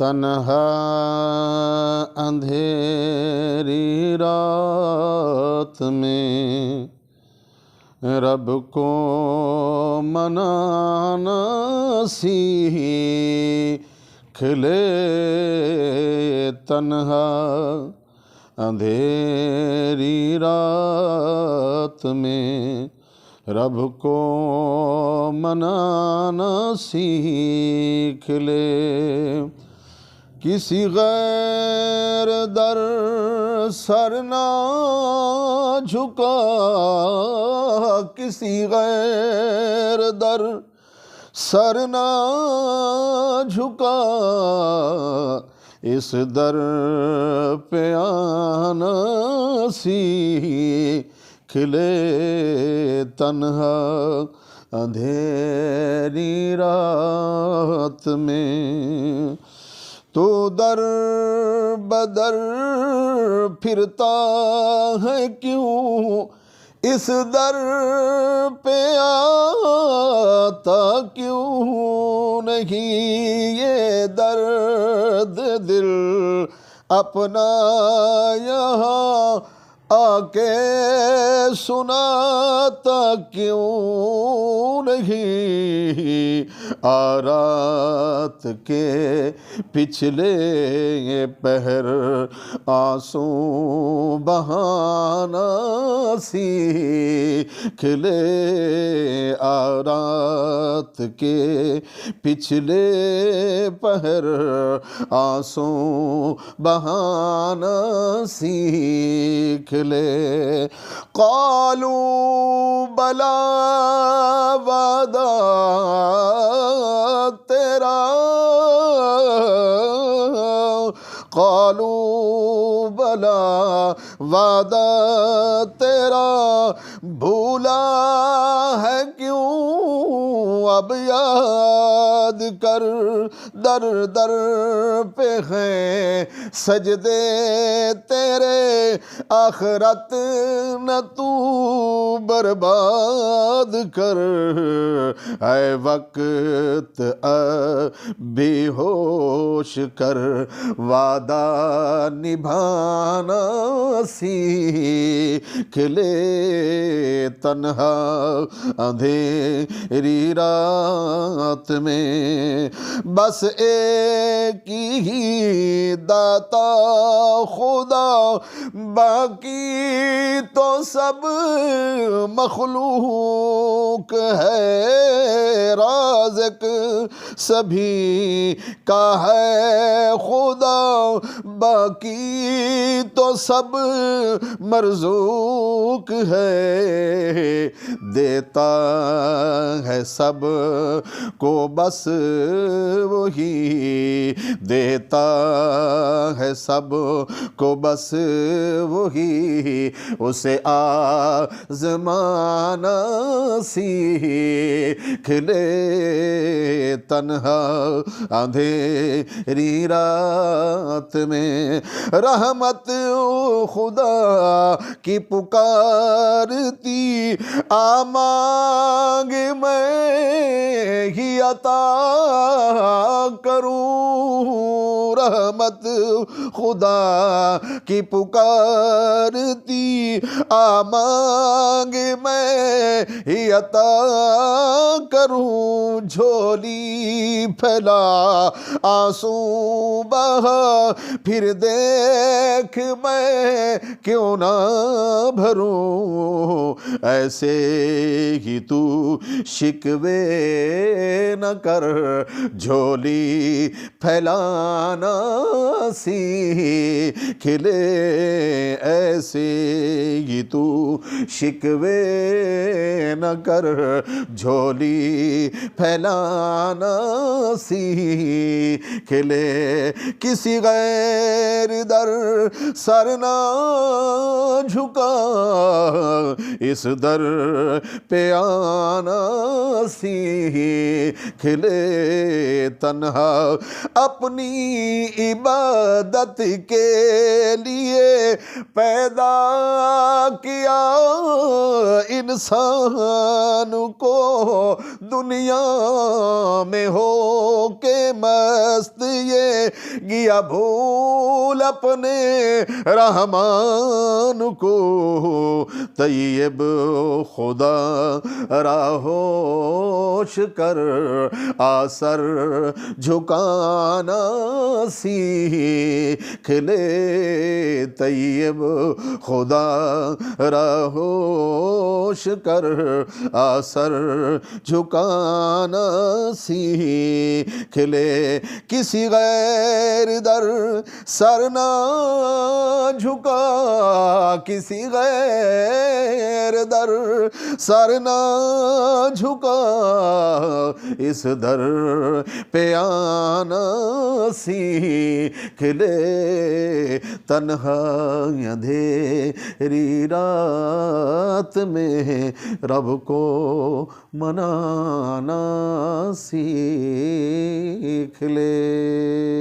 تنہا اندھیری رات میں رب کو منانا سیکھ لے، تنہا اندھیری رات میں رب کو منانا سیکھ لے۔ کسی غیر در سر نہ جھکا، کسی غیر در سر نہ جھکا، اس در پہ آنا سیکھ لے، تنہا اندھیری رات میں۔ تو در بدر پھرتا ہے کیوں، اس در پہ آتا کیوں نہیں، یہ درد دل اپنا یہاں آ کے سناتا کیوں نہیں، رات کے پچھلے پہر آنسو بہانا سیکھ لے، رات کے پچھلے پہر آنسو بہانا سیکھ لے۔ قالوا بلا وعدہ تیرا، قالوا بلا وعدہ تیرا، بھولا ہے کیوں اب یاد کر، در در پہ ہیں سجدے تیرے، آخرت نہ تو برباد کر، اے وقت ابھی ہوش کر، وعدہ نبھانا سیکھ لے، تنہا اندھیری رات میں بس ایک ہی داتا خدا، باقی تو سب مخلوق ہے، رازق سبھی کا ہے خدا، باقی تو سب مرزوق ہے، دیتا ہے سب کو بس وہی، دیتا ہے سب کو بس وہی، اسے آزمانا سیکھ لے، تنہا اندھیری رات میں رحمت خدا کی پکارتی، مانگ میں ہی عطا کروں، رحمت خدا کی پکارتی، مانگ میں ہی عطا کروں، جھولی پھیلا آنسو بہا، پھر دیکھ میں کیوں نہ بھروں، ایسے ہی تو شکوے نہ کر، جھولی پھیلانا سیکھ لے، ایسے ہی تو شکوے نہ کر، جھولی پھیلانا سیکھ لے، کسی غیر در سر نہ جھکا، اس در پہ آنا سیکھ لے، تنہا اپنی عبادت کے لیے پیدا کیا انسان کو، دنیا میں ہو کے مست یہ گیا بھول اپنے رحمان کو، طیب خدا راہوش کر آسر جھکانا سیکھ لے، طیب خدا راہوش کر آسر جھکانا سیکھ لے، کسی غیر در سر نہ جھکا، کسی غیر در سر نہ جھکا، اس در پہ آنا سیکھ لے، تنہا اندھیری رات میں رب کو منانا سیکھ لے۔